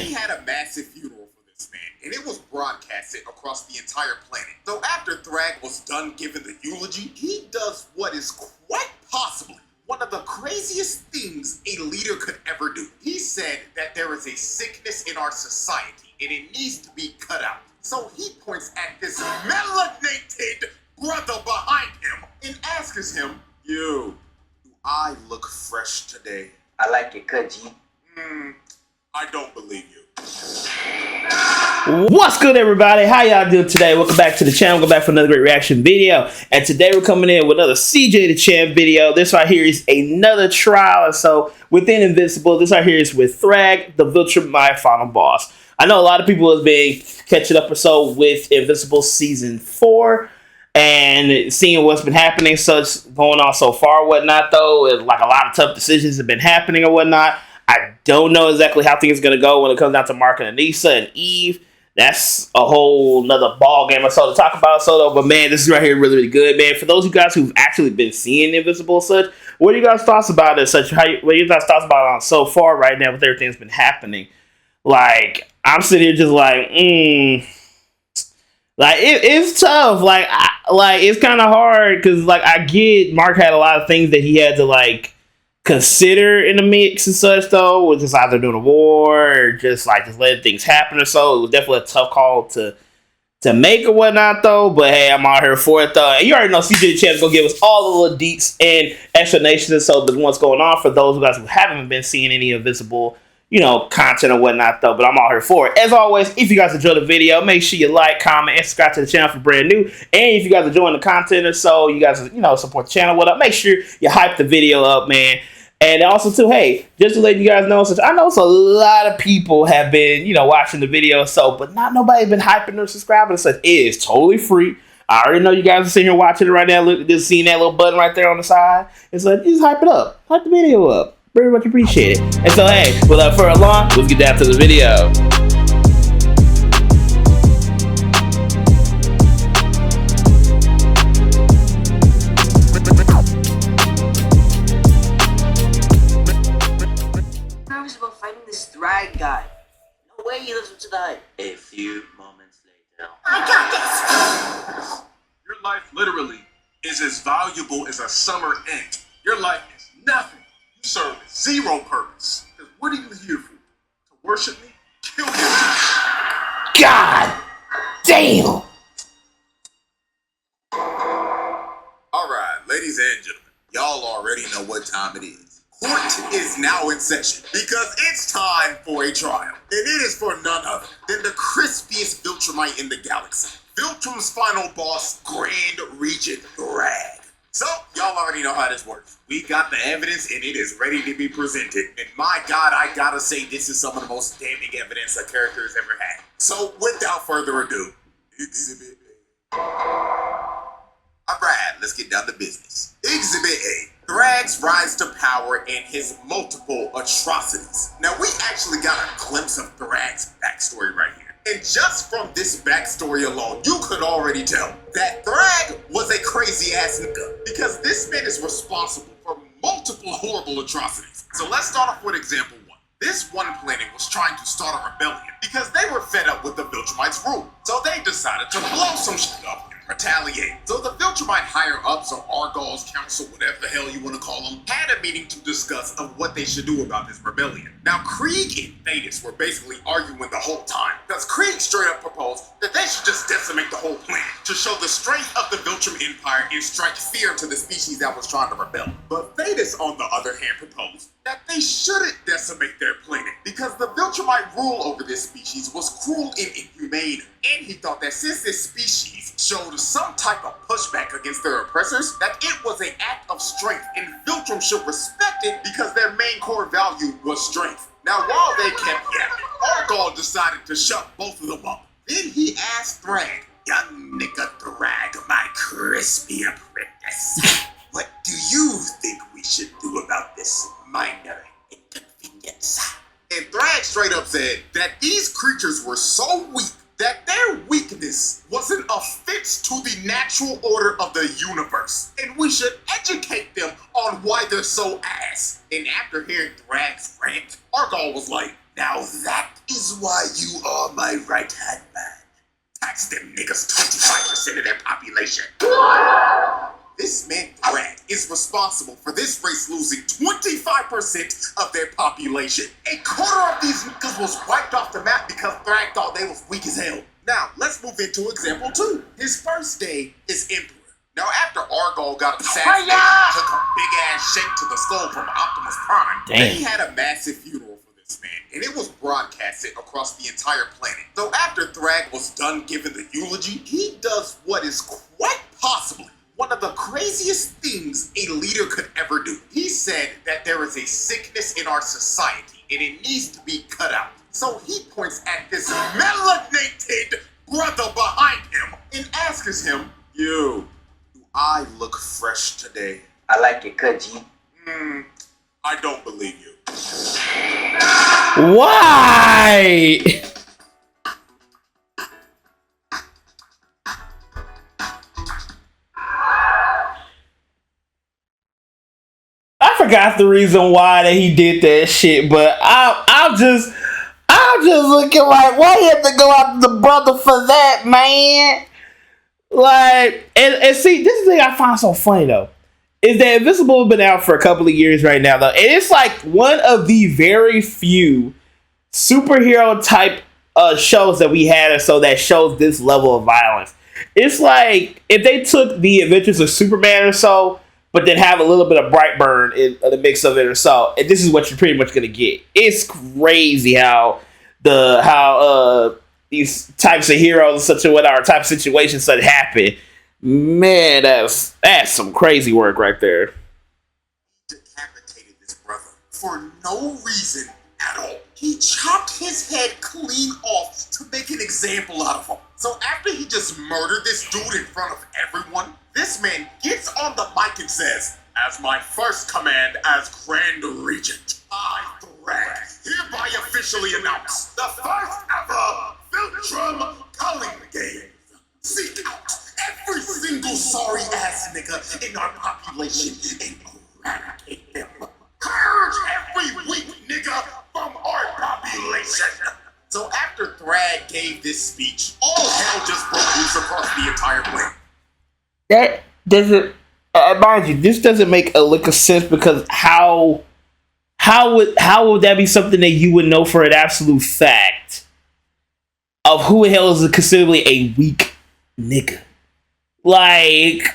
He had a massive funeral for this man, and it was broadcasted across the entire planet. So after Thragg was done giving the eulogy, he does what is quite possibly one of the craziest things a leader could ever do. He said that there is a sickness in our society, and it needs to be cut out. So he points at this melanated brother behind him and asks him, "You, do I look fresh today?" I like it, cut G. I don't believe you. What's good, everybody? How y'all doing today? Welcome back to the channel. Welcome back for another great reaction video. And today we're coming in with another CJ the Champ video. This right here is another trial. And so within Invincible, this right here is with Thragg, the Viltrumite final boss. I know a lot of people have been catching up or so with Invincible Season 4 and seeing what's been happening, such going on so far, whatnot, though. Like a lot of tough decisions have been happening or whatnot. I don't know exactly how things are going to go when it comes down to Mark and Anissa and Eve. That's a whole nother ball game or so to talk about, but man, this is right here really, really good, man. For those of you guys who've actually been seeing Invincible and such, what are you guys' thoughts about it? What are you guys' thoughts about it on so far right now with everything that's been happening? Like, I'm sitting here just like, like it's tough. Like it's kind of hard because like I get Mark had a lot of things that he had to like consider in the mix and such, though, with just either doing a war or just letting things happen or so. It was definitely a tough call to make or whatnot, though. But hey, I'm out here for it, though. And you already know CJ the Champ is gonna give us all the little deets and explanations and so the what's going on for those of you guys who haven't been seeing any Invincible, content or whatnot, though. But I'm out here for it. As always, if you guys enjoyed the video, make sure you like, comment, and subscribe to the channel for brand new. And if you guys are enjoying the content or so, you guys support the channel. What up? Make sure you hype the video up, man. And also, too, hey, just to let you guys know, since I know a lot of people have been, watching the video, but not nobody's been hyping or subscribing. So it is totally free. I already know you guys are sitting here watching it right now. Look, just seeing that little button right there on the side. And so just hype it up. Hype the video up. Very much appreciate it. And so, hey, without further ado, let's get down to the video. Thragg guy. No way he lives up to the hype. A few moments later. I got this! Your life literally is as valuable as a summer ant. Your life is nothing. You serve zero purpose. Because what are you here for? To worship me? Kill me. God damn! Alright, ladies and gentlemen, y'all already know what time it is. Court is now in session because it's time for a trial. And it is for none other than the crispiest Viltrumite in the galaxy. Viltrum's final boss, Grand Regent Thragg. So, y'all already know how this works. We got the evidence and it is ready to be presented. And my God, I gotta say this is some of the most damning evidence a character has ever had. So, without further ado, Exhibit A. Alright, let's get down to business. Exhibit A. Thragg's rise to power and his multiple atrocities. Now, we actually got a glimpse of Thragg's backstory right here. And just from this backstory alone, you could already tell that Thragg was a crazy-ass nigga, because this man is responsible for multiple horrible atrocities. So let's start off with example 1. This one planet was trying to start a rebellion because they were fed up with the Viltrumites' rule. So they decided to blow some shit up. Retaliate. So the Viltrumite higher-ups, or Argall's council, whatever the hell you want to call them, had a meeting to discuss of what they should do about this rebellion. Now, Krieg and Thetis were basically arguing the whole time, because Krieg straight up proposed that they should just decimate the whole planet to show the strength of the Viltrum Empire and strike fear to the species that was trying to rebel. But Thetis, on the other hand, proposed that they shouldn't decimate their planet because the Viltrumite rule over this species was cruel and inhumane, and he thought that since this species showed some type of pushback against their oppressors, that it was an act of strength and Viltrum should respect it because their main core value was strength. Now, while they kept yapping, Argall decided to shut both of them up. Then he asked Thragg, "Young nigga Thragg, my crispy apprentice, what do you think we should do about this minor inconvenience?" And Thragg straight up said that these creatures were so weak that their weakness was an offense to the natural order of the universe, and we should educate them on why they're so ass. And after hearing Thragg's rant, Argall was like, Now that is why you are my right-hand man. Tax them niggas 25% of their population. This man Thragg is responsible for this race losing 25% of their population. A quarter of these niggas was wiped off the map because Thragg thought they was weak as hell. Now, let's move into example 2. His first day is Emperor. Now, after Argol got assassinated and took a big-ass shake to the skull from Optimus Prime, they had a massive funeral for this man, and it was broadcasted across the entire planet. So after Thragg was done giving the eulogy, he does what is quite possibly one of the craziest things a leader could ever do. He said that there is a sickness in our society, and it needs to be cut out. So he points at this melanated brother behind him and asks him, "You, do I look fresh today?" I like it, cut G. I don't believe you. Why? I forgot the reason why that he did that shit, but I'm just looking like, why you have to go after the brother for that, man? Like, and see, this is the thing I find so funny though, is that Invincible has been out for a couple of years right now though, and it's like one of the very few superhero type shows that we had, or so that shows this level of violence. It's like if they took the Adventures of Superman or so, but then have a little bit of Brightburn in the mix of it or so, and this is what you're pretty much gonna get. It's crazy how these types of heroes, such a whatever type of situations that happen. Man, that's some crazy work right there. Decapitated this brother for no reason at all. He chopped his head clean off to make an example out of him. So after he just murdered this dude in front of everyone, this man gets on the mic and says, "As my first command as Grand Regent, I, Thragg, hereby officially announce the first ever Viltrum Culling Game. Seek out every single sorry ass nigga in our population and eradicate them. Purge every weak nigga from our population." So after Thragg gave this speech, all hell just broke loose across the entire planet. That doesn't, mind you, this doesn't make a lick of sense, because how would that be something that you would know for an absolute fact of who the hell is considerably a weak nigga? Like,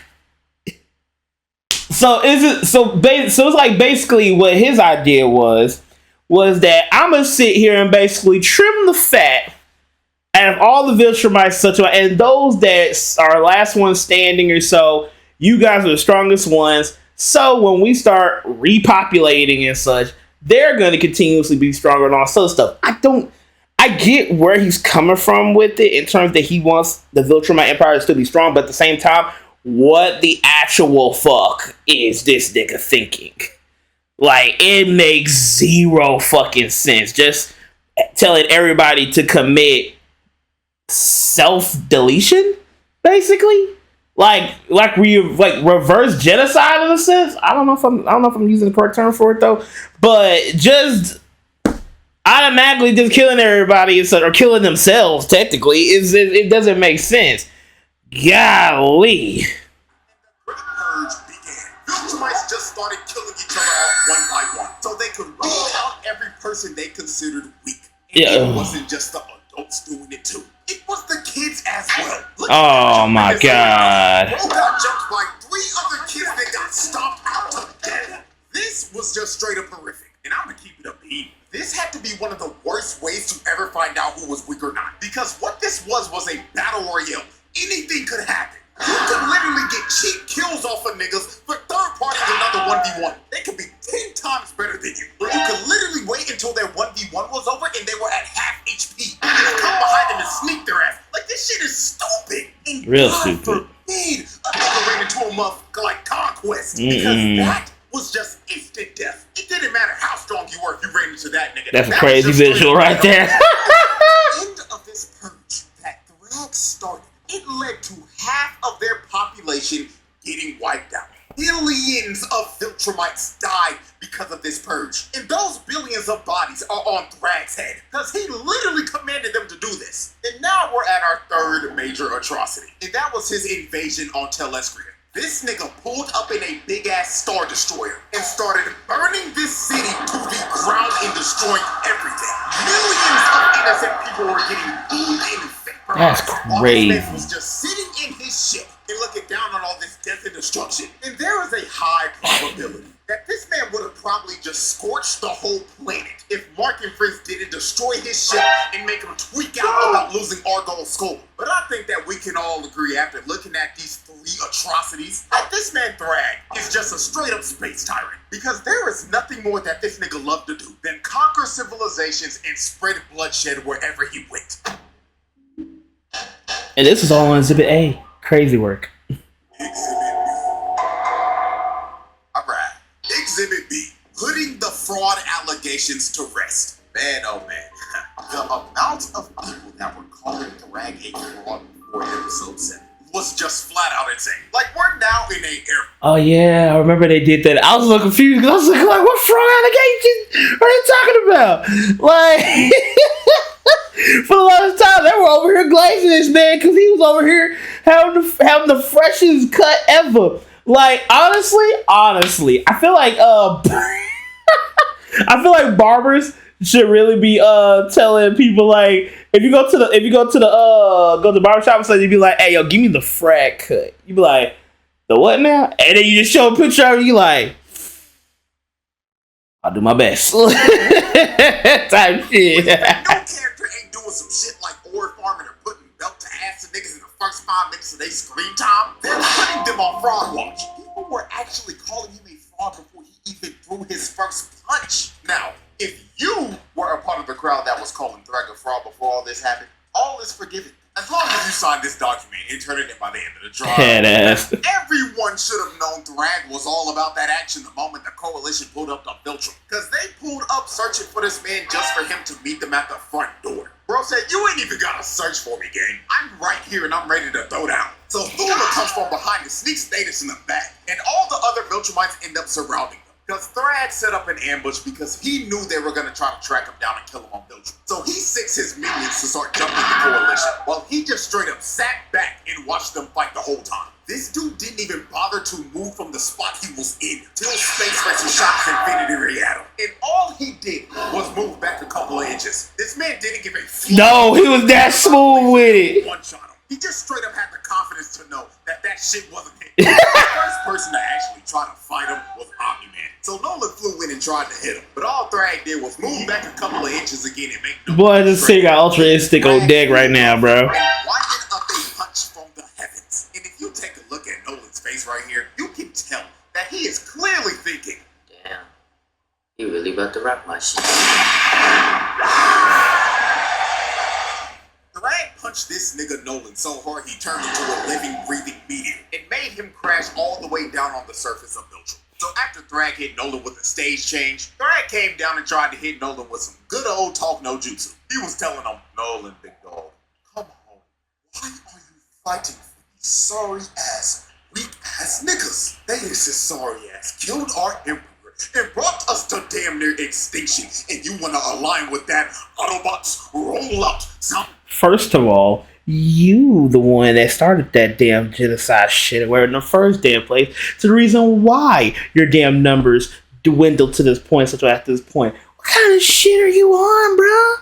so it's like basically what his idea was that I'm gonna sit here and basically trim the fat out of all the Viltrumites, and those that are last ones standing or so, you guys are the strongest ones. So when we start repopulating and such, they're going to continuously be stronger and all sorts of stuff. I get where he's coming from with it in terms that he wants the Viltrumite Empire to still be strong, but at the same time, what the actual fuck is this nigga thinking? Like, it makes zero fucking sense. Just telling everybody to commit self-deletion, basically. Like reverse genocide in a sense. I don't know if I'm using the correct term for it though, but just automatically just killing everybody or killing themselves technically it doesn't make sense. Golly. When the purge began, Viltrumites just started killing each other off one by one, so they could rule out every person they considered weak. And it wasn't just the adults doing it too. It was the kids as well. Oh my god. Bro got jumped by 3 other kids that got stomped out to death. This was just straight up horrific. And I'm gonna keep it up even. This had to be one of the worst ways to ever find out who was weak or not. Because what this was a battle royale. Anything could happen. You could literally get cheap kills off of niggas, but third party's another 1v1. They could be 10 times better than you. Or you could literally wait until their 1v1 was over and they were at half HP. And just come behind them and sneak their ass. Like, this shit is stupid. And real God stupid. forbid a nigga ran into a motherfucker like Conquest. Because that was just instant death. It didn't matter how strong you were if you ran into that nigga. That's a crazy visual right there. At the end of this purge that Thragg started, it led to half of their population getting wiped out. Billions of Viltrumites died because of this purge. And those billions of bodies are on Thragg's head, because he literally commanded them to do this. And now we're at our third major atrocity, and that was his invasion on Telescria. This nigga pulled up in a big-ass Star Destroyer and started burning this city to the ground and destroying everything. Millions of innocent people were getting booed and vaporized. That's crazy. Smith was just sitting in his ship and looking down on all this death and destruction. And there is a high probability that this man would have probably just scorched the whole planet if Mark and Fritz didn't destroy his ship and make him tweak out about losing Argo's skull. But I think that we can all agree after looking at these three atrocities that this man Thragg is just a straight up space tyrant. Because there is nothing more that this nigga loved to do than conquer civilizations and spread bloodshed wherever he went. And this is all on Exhibit A. Crazy work. Alright. Exhibit B. Putting the fraud allegations to rest. Man, oh man. The amount of people that were calling Thragg a fraud before episode 7 was just flat out insane. Like, we're now in a era. Oh yeah, I remember they did that. I was a little confused because I was like, what fraud allegations are they talking about? Like, for the longest time, they were over here glazing this man because he was over here having the freshest cut ever. Like, honestly, I feel like I feel like barbers should really be telling people, like, if you go to the barbershop and say, you'd be like, hey yo, give me the Thragg cut. You be like, the what now? And then you just show a picture of it, you like, I'll do my best. Type shit. No character ain't doing some shit like ore farming or putting belt to ass to niggas in the first 5 minutes of their screen time. They're putting them on fraud watch. People were actually calling him a fraud before he even threw his first punch. Now, if you were a part of the crowd that was calling Thragg a fraud before all this happened, all is forgiven. As long as you sign this document and turn it in by the end of the trial. Everyone should have known Thragg was all about that action the moment the coalition pulled up to Viltrum. Because they pulled up searching for this man just for him to meet them at the front door. Bro said, you ain't even gotta search for me, gang. I'm right here and I'm ready to throw down. So Thula comes from behind and sneaks Status in the back. And all the other Viltrumites end up surrounding them. Because Thragg set up an ambush because he knew they were going to try to track him down and kill him on Viltrum. So he sicks his minions to start jumping the coalition, while he just straight up sat back and watched them fight the whole time. This dude didn't even bother to move from the spot he was in till Space Racer shot his Infinity Ray at him. And all he did was move back a couple of inches. This man didn't give a fuck. No, he was that smooth with it. One shot him. He just straight up had the confidence to know that shit wasn't him. The first person to actually try to fight him was Omni-Man. So Nolan flew in and tried to hit him. But all Thragg did was move back a couple of inches again and make no. Boy, this thing got Ultra Instinct on deck right now, bro. And winded up a punch from the heavens. And if you take a look at Nolan's face right here, you can tell that he is clearly thinking, damn, he really about to rock my shit. Thragg punched this nigga Nolan so hard he turned into a living, breathing meteor. It made him crash all the way down on the surface of Viltrum. So after Thragg hit Nolan with a stage change, Thragg came down and tried to hit Nolan with some good old talk no jutsu. He was telling him, Nolan, big dog, come home. Why are you fighting for these sorry ass, weak ass niggas? They is his sorry ass killed our emperor and brought us to damn near extinction. And you wanna align with that? Autobots, roll out something. First of all, you the one that started that damn genocide shit where in the first damn place. It's the reason why your damn numbers dwindled to this point, such at this point. What kind of shit are you on, bro?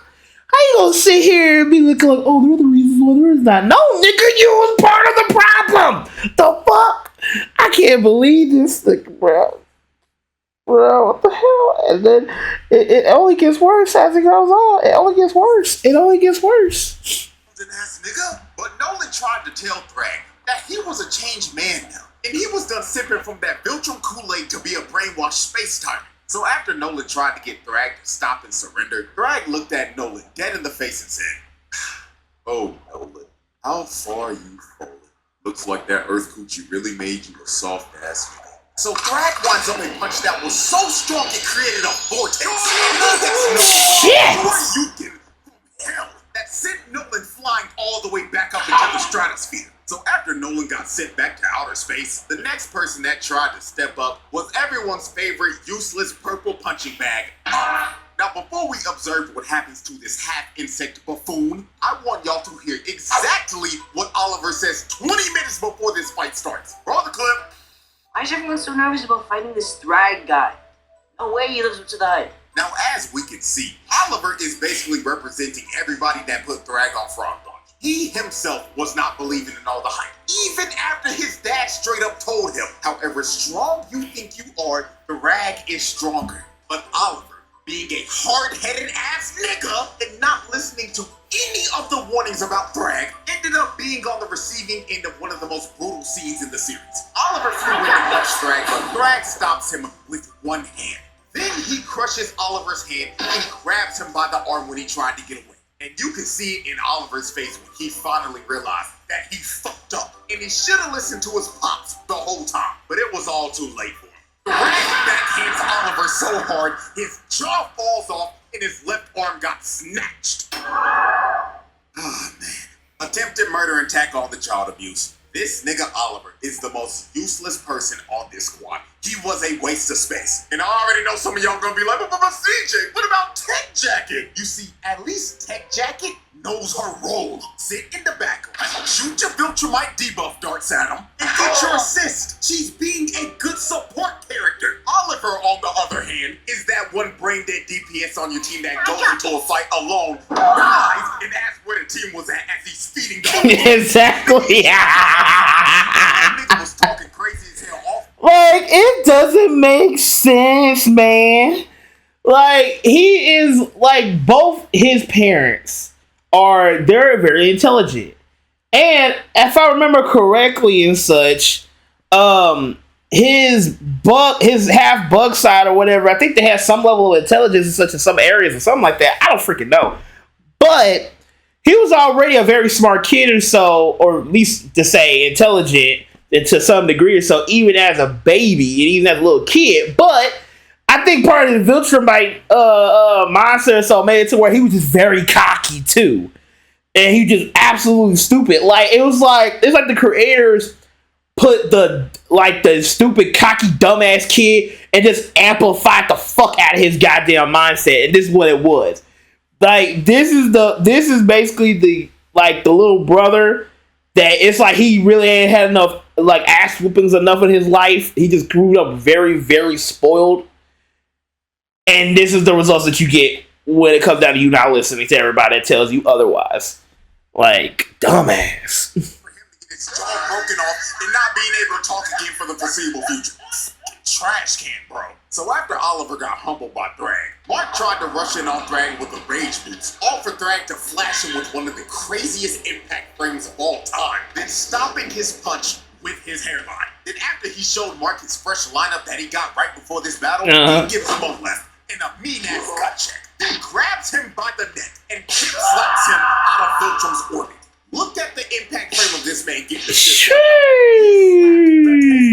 How you gonna sit here and be like, oh, there are the reasons why there is not? No, nigga, you was part of the problem. The fuck? I can't believe this thing, bro. Bro, what the hell? And then it only gets worse as it goes on. It only gets worse. Ass nigga. But Nolan tried to tell Thragg that he was a changed man now. And he was done sipping from that Viltrum Kool-Aid to be a brainwashed space tyrant. So after Nolan tried to get Thragg to stop and surrender, Thragg looked at Nolan dead in the face and said, oh, Nolan, how far you fallen. Looks like that Earth Coochie really made you a soft ass nigga. So Thragg winds up a punch that was so strong it created a vortex. Shit! Hell, that sent Nolan flying all the way back up into the stratosphere. So after Nolan got sent back to outer space, the next person that tried to step up was everyone's favorite useless purple punching bag. Now, before we observe what happens to this half-insect buffoon, I want y'all to hear exactly what Oliver says 20 minutes before this fight starts. Roll the clip. Why is everyone so nervous about fighting this Thragg guy? No way he lives up to the hype. Now, as we can see, Oliver is basically representing everybody that put Thragg on Frog Punch. He himself was not believing in all the hype, even after his dad straight up told him, however strong you think you are, Thragg is stronger. But Oliver, being a hard-headed ass nigga and not listening to any of the warnings about Thragg, ended up being on the receiving end of one of the most brutal scenes in the series. Oliver flew in to punch Thragg, but Thragg stops him with one hand. Then he crushes Oliver's hand and grabs him by the arm when he tried to get away. And you can see it in Oliver's face when he finally realized that he fucked up. And he should have listened to his pops the whole time, but it was all too late for him. Thragg backhands Oliver so hard, his jaw falls off and his left arm got snatched. Ah, man. Attempted murder and tack on the child abuse. This nigga Oliver is the most useless person on this squad. He was a waste of space. And I already know some of y'all gonna be like, but CJ, what about Tech Jacket? You see, at least Tech Jacket knows her role. Sit in the background, shoot your Viltrumite debuff darts at him, and get your assist. She's being a good support character. Oliver, on the other hand, is that one brain-dead DPS on your team that goes into a fight alone, dies, and asks where the team was at as he's feeding the Exactly. That nigga was talking crazy as hell off. Like, it doesn't make sense, man. Like, he is, like, both his parents they're very intelligent. And if I remember correctly and such, his half bug side or whatever, I think they have some level of intelligence and such in some areas or something like that. I don't freaking know. But he was already a very smart kid or so, or at least to say intelligent to some degree or so, even as a baby and even as a little kid. But I think part of the Viltrumite mindset or so made it to where he was just very cocky too. And he just absolutely stupid. Like, it's like the creators put the stupid, cocky, dumbass kid and just amplified the fuck out of his goddamn mindset. And this is what it was. Like, this is basically the little brother that it's like he really ain't had enough like ass whoopings enough in his life. He just grew up very, very spoiled. And this is the results that you get when it comes down to you not listening to everybody that tells you otherwise. Like, dumbass. For him to get his jaw broken off and not being able to talk again for the foreseeable future. Trash can, bro. So after Oliver got humbled by Thragg, Mark tried to rush in on Thragg with a rage boost, all for Thragg to flash him with one of the craziest impact frames of all time, then stopping his punch with his hairline. Then after he showed Mark his fresh lineup that he got right before this battle, he gives him a left and a mean-ass gut check, then grabs him by the neck and kick slaps him out of Viltrum's orbit. Look at the impact frame of this man getting the shit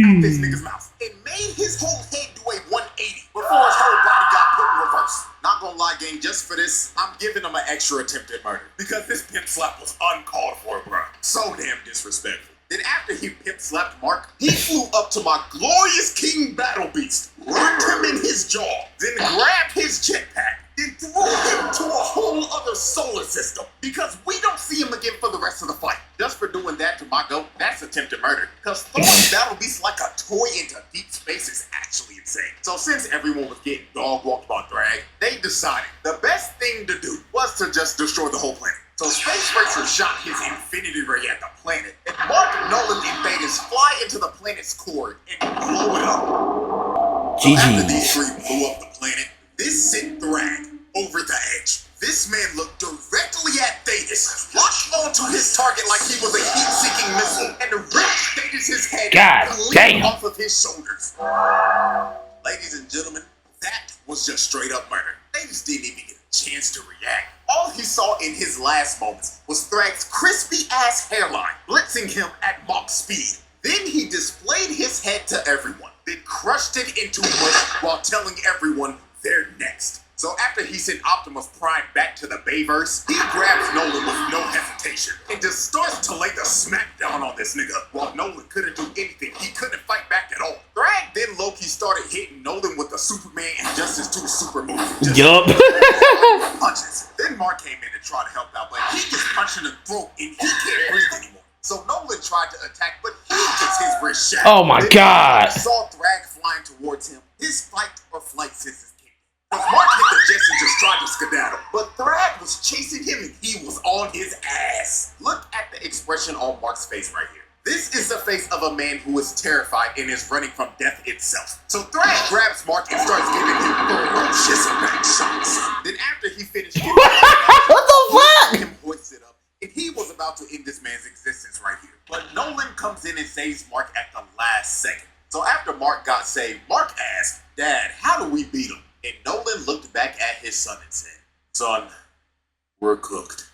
out this nigga's mouth. It made his whole head do a 180 before his whole body got put in reverse. Not gonna lie, gang, just for this, I'm giving him an extra attempted murder because this pimp slap was uncalled for, bro. So damn disrespectful. Then after he pimp slapped Mark, he flew up to my glorious King Battle Beast, rocked him in his jaw, then grabbed his jetpack, then threw him to a whole other solar system because we don't see him again for the rest of the fight. Just for doing that to my goat, that's attempted murder. Because throwing Battle Beast like a toy into deep space is actually insane. So since everyone was getting dog walked by Thragg, they decided the best thing to do was to just destroy the whole planet. So Space Racer shot his infinity ray at the planet, and Mark, Nolan, and Thetis fly into the planet's core and blow it up. So after these three blew up the planet, this sent Thragg over the edge. This man looked directly at Thetis, locked onto his target like he was a heat-seeking missile, and ripped Thetis' head clean off of his shoulders. Ladies and gentlemen, that was just straight up murder. Thetis didn't even get a chance to react. All he saw in his last moments was Thragg's crispy-ass hairline, blitzing him at Mach speed. Then he displayed his head to everyone, then crushed it into mush while telling everyone they're next. So after he sent Optimus Prime back to the Bayverse, he grabs Nolan with no hesitation and just starts to lay the smackdown on this nigga. While Nolan couldn't do anything, he couldn't fight back at all. Thragg then low-key started hitting Nolan with the Superman and Justice versus 2 super moves. Yup. Punches. Then Mark came in and tried to help out, but he gets punched in the throat and he can't breathe anymore. So Nolan tried to attack, but he gets his wrist shattered. Oh my God. He saw Thragg flying towards him. His fight or flight senses kicked in. Mark hit the jets and just tried to skedaddle, but Thragg was chasing him and he was on his ass. Look at the expression on Mark's face right here. This is the face of a man who is terrified and is running from death itself. So Thragg grabs Mark and starts giving him ferocious back shots. Then after he finished giving what the fuck? him hoisted up, and he was about to end this man's existence right here. But Nolan comes in and saves Mark at the last second. So after Mark got saved, Mark asked, "Dad, how do we beat him?" And Nolan looked back at his son and said, "Son, we're cooked."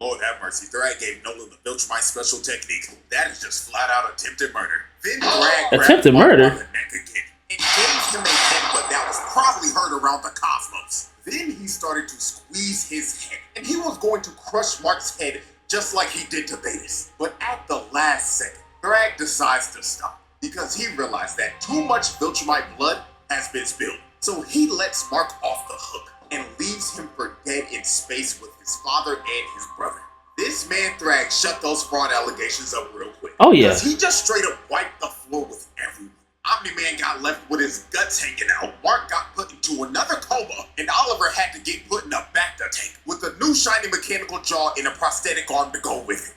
Lord have mercy, Thragg gave Nolan the Viltrumite special technique. That is just flat out attempted murder. Then Thragg grabbed Mark by the neck again and gave him a headbutt that was probably heard around the cosmos. Then he started to squeeze his head, and he was going to crush Mark's head just like he did to Betis. But at the last second, Thragg decides to stop because he realized that too much Viltrumite blood has been spilled. So he lets Mark off the hook and leaves him for dead in space with his father and his brother. This man Thragg shut those fraud allegations up real quick. Oh yeah. Because he just straight up wiped the floor with everyone. Omni-Man got left with his guts hanging out, Mark got put into another coma, and Oliver had to get put in a Bacta tank with a new shiny mechanical jaw and a prosthetic arm to go with it.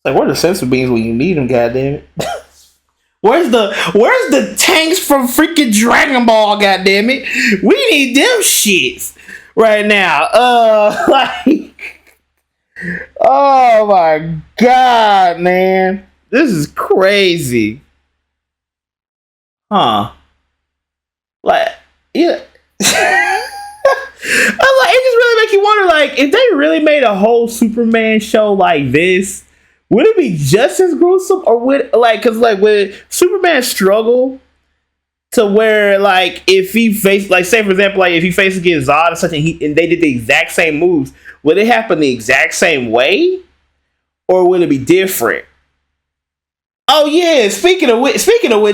Like, where are the sensory beams when you need them, goddammit? Where's the tanks from freaking Dragon Ball, goddammit? We need them shits right now. Like, oh my God, man. This is crazy. Huh. Like, yeah. I was like, it just really makes you wonder, like, if they really made a whole Superman show like this, would it be just as gruesome, or would, like, because, like, would Superman struggle to where, like, if he faced, like, say for example, like, if he faced against Zod or something, and they did the exact same moves, would it happen the exact same way, or would it be different? Oh yeah, speaking of which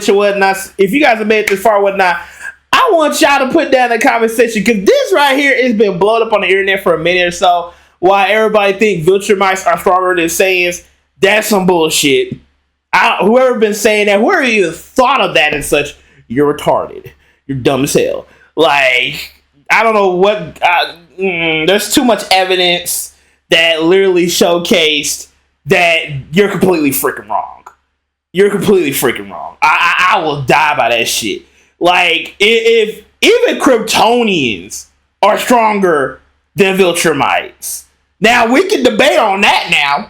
and whatnot, if you guys have made it this far or whatnot, I want y'all to put down in the comment section, because this right here has been blown up on the internet for a minute or so. Why everybody think Viltrumites are stronger than Saiyans? That's some bullshit. Whoever been saying that, whoever even thought of that and such, you're retarded. You're dumb as hell. Like, I don't know what. There's too much evidence that literally showcased that you're completely freaking wrong. You're completely freaking wrong. I will die by that shit. Like, if even Kryptonians are stronger than Viltrumites. Now, we can debate on that now.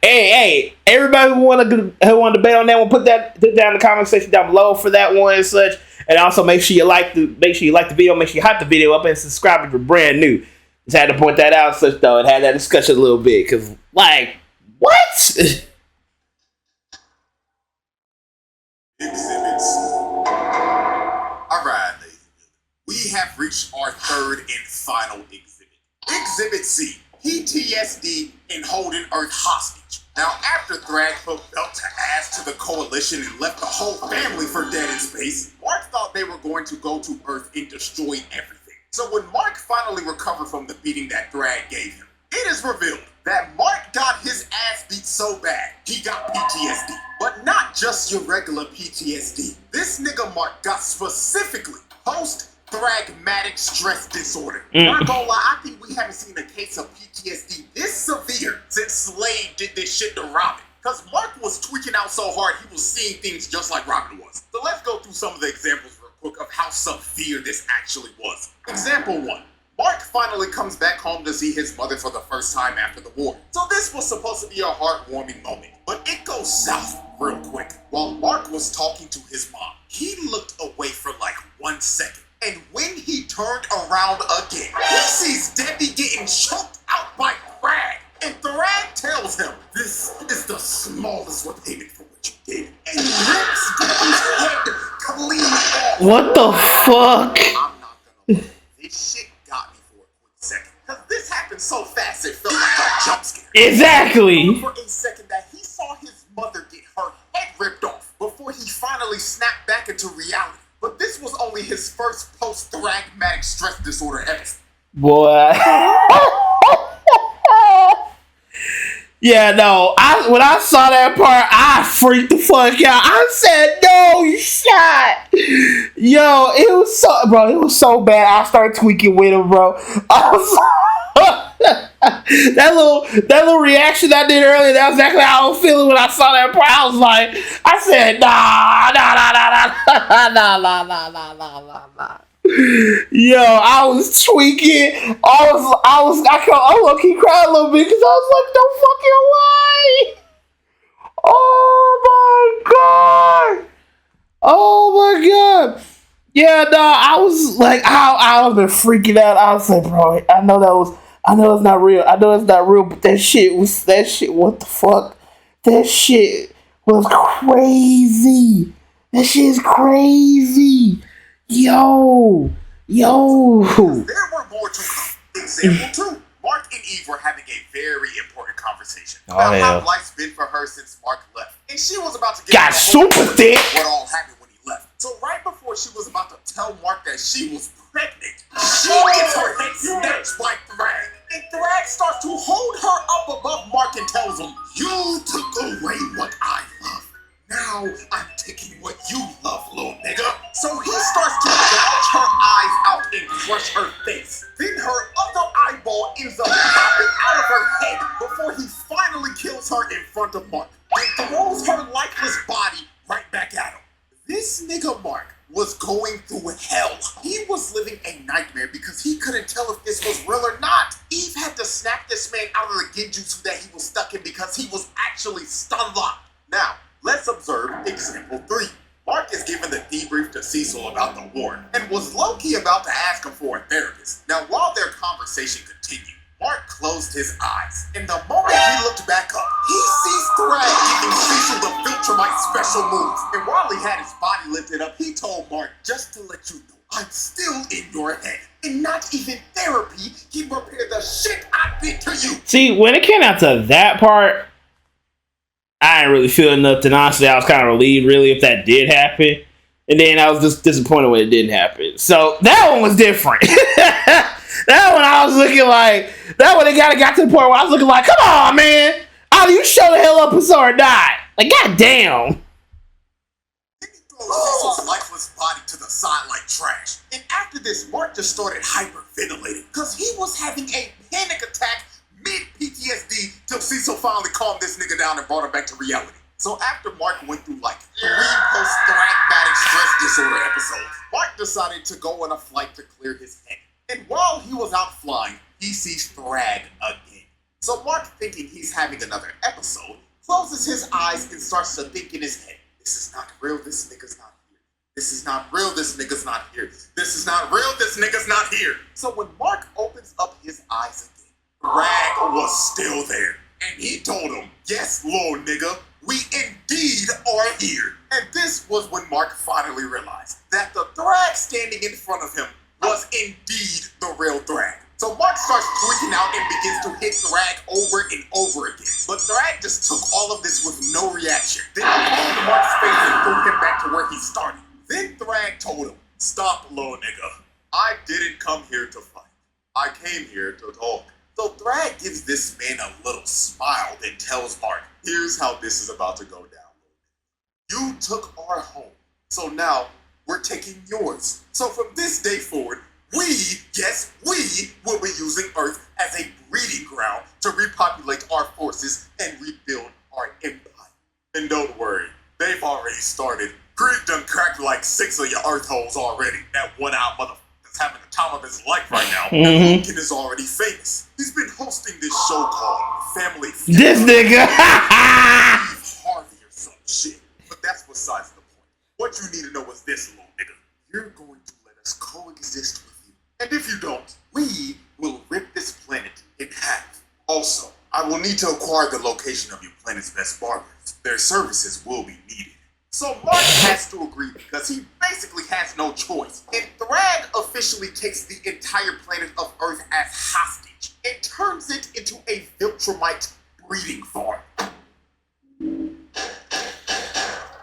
Hey, everybody who want to debate on that one, put down in the comment section down below for that one and such. And also make sure you like the video, make sure you hype the video up and subscribe if you're brand new. Just had to point that out and such though, and had that discussion a little bit, because, like, what? Exhibits. Alright, ladies and gentlemen. We have reached our third and final exhibit. Exhibit C. PTSD and holding Earth hostage. Now, after Thragg put belt to ass to the Coalition and left the whole family for dead in space, Mark thought they were going to go to Earth and destroy everything. So when Mark finally recovered from the beating that Thragg gave him, it is revealed that Mark got his ass beat so bad, he got PTSD. But not just your regular PTSD. This nigga Mark got specifically post-thragmatic stress disorder. Not gonna lie, I think we haven't seen a case of PTSD this severe since Slade did this shit to Robin. Cause Mark was tweaking out so hard he was seeing things just like Robin was. So let's go through some of the examples real quick of how severe this actually was. Example 1. Mark finally comes back home to see his mother for the first time after the war. So this was supposed to be a heartwarming moment, but it goes south real quick. While Mark was talking to his mom, he looked away for like 1 second. And when he turned around again, he sees Debbie getting choked out by Thragg. And Thragg tells him, "This is the smallest repayment for what you did." And rips Debbie's head clean off. What the fuck? I'm not gonna lie. Exactly. For a second that he saw his mother get her head ripped off before he finally snapped back into reality. But this was only his first post-thragmatic stress disorder episode. Boy. Yeah, no. When I saw that part, I freaked the fuck out. I said, "No, you shot." Yo, it was so bad. I started tweaking with him, bro. That little reaction I did earlier, that's exactly how I was feeling when I saw that part. I was like, I said, nah. Yo, I was tweaking. I low-key cried a little bit because I was like, no fucking way. Oh my god. Yeah, no, I was like, I was been freaking out. I was like, bro, I know it's not real. But that shit, what the fuck? That shit was crazy. That shit is crazy. Yo. There were more to come. Example 2. Mark and Eve were having a very important conversation about how life's been for her since Mark left. And she was about to get super thick. What all happened when he left. So right before she was about to tell Mark that she was pregnant, she gets her head snatched by Thragg. And Thragg starts to hold her up above Mark and tells him, "You took away what I love. Now I'm taking what you love, little nigga." So he starts to gouge her eyes out and crush her face. Then her other eyeball ends up popping out of her head before he finally kills her in front of Mark and throws her lifeless body right back at him. This nigga Mark was going through hell. He was living a nightmare because he couldn't tell if this was real or not. Eve had to snap this man out of the genjutsu that he was stuck in because he was actually stun locked. Now, let's observe example 3. Mark is giving the debrief to Cecil about the war and was low-key about to ask him for a therapist. Now, while their conversation continued, Mark closed his eyes, and the moment he looked back up, he sees Thragg giving Cecil the Viltrumite special moves. And while he had his body lifted up, he told Mark, "Just to let you know, I'm still in your head, and not even therapy can repair the shit I did to you." See, when it came out to that part, I didn't really feel nothing. Honestly, I was kind of relieved, really, if that did happen. And then I was just disappointed when it didn't happen. So that one was different. That one I was looking like, that one it got to the point where I was looking like, come on, man. How do you show the hell up and saw her die? Like, goddamn. Then he throws Cecil's lifeless body to the side like trash. And after this, Mark just started hyperventilating because he was having a panic attack mid-PTSD till Cecil finally calmed this nigga down and brought him back to reality. So after Mark went through like 3 post-thragmatic stress disorder episodes, Mark decided to go on a flight to clear his head. And while he was out flying, he sees Thragg again. So Mark, thinking he's having another episode, closes his eyes and starts to think in his head, "This is not real, this nigga's not here. This is not real, this nigga's not here. This is not real, this nigga's not here." So when Mark opens up his eyes again, Thragg was still there. And he told him, "Yes, little nigga, we indeed are here." And this was when Mark finally realized that the Thragg standing in front of him was indeed the real Thragg. So Mark starts tweaking out and begins to hit Thragg over and over again. But Thragg just took all of this with no reaction. Then he pulled Mark's face and threw him back to where he started. Then Thragg told him, "Stop, little nigga. I didn't come here to fight. I came here to talk." So Thragg gives this man a little smile, then tells Mark, "Here's how this is about to go down. You took our home, so now we're taking yours. So from this day forward, we will be using Earth as a breeding ground to repopulate our forces and rebuild our empire. And don't worry, they've already started. Krieg done cracked like 6 of your Earth holes already. That one-eyed motherfucker is having the time of his life right now. And Lincoln is already famous. He's been hosting this show called Family Feud. This nigga. Harvey or some shit. But that's besides the point. What you need to know is this, little nigga. You're going to let us coexist with you. And if you don't, we will rip this planet in half. Also, I will need to acquire the location of your planet's best barbers. Their services will be needed. So Mark has to agree because he basically has no choice. And Thragg officially takes the entire planet of Earth as hostage and turns it into a Viltrumite breeding farm.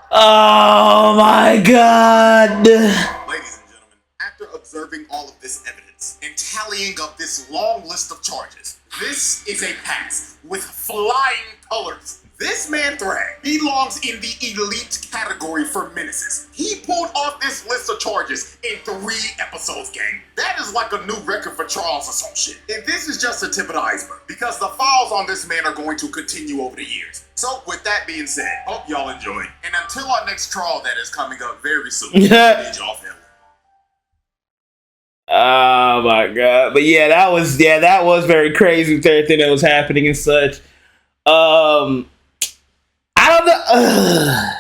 Oh my god. Ladies and gentlemen, after observing all of this evidence and tallying up this long list of charges, this is a pass with flying colors. This man Thragg belongs in the elite category for menaces. He pulled off this list of charges in 3 episodes, gang. That is like a new record for Charles or some shit. And this is just the tip of the iceberg, because the files on this man are going to continue over the years. So with that being said, hope y'all enjoyed. And until our next trial that is coming up very soon, bid y'all farewell. Oh my god. But yeah, that was very crazy with everything that was happening and such. I don't know,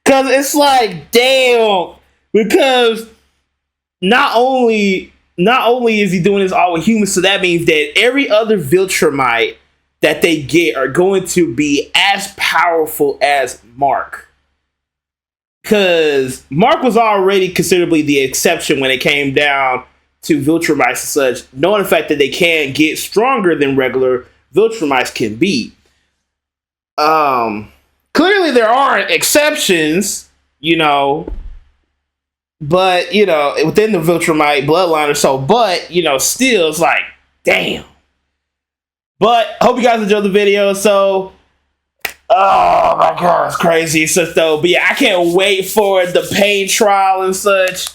cause it's like, damn, because not only is he doing this all with humans, so that means that every other Viltrumite that they get are going to be as powerful as Mark. Cause Mark was already considerably the exception when it came down to Viltrumites and such, knowing the fact that they can get stronger than regular Viltrumites can be. Clearly there aren't exceptions, you know, but, you know, within the Viltrumite bloodline or so, but, you know, still, it's like, damn. But, hope you guys enjoyed the video, so, oh my god, it's crazy, such though, but yeah, I can't wait for the pain trial and such.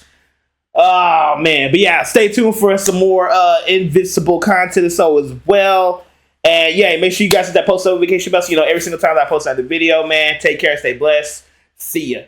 Oh, man, but yeah, stay tuned for some more Invincible content so as well. And yeah, make sure you guys hit that post notification bell so you know every single time that I post another video, man. Take care, stay blessed. See ya.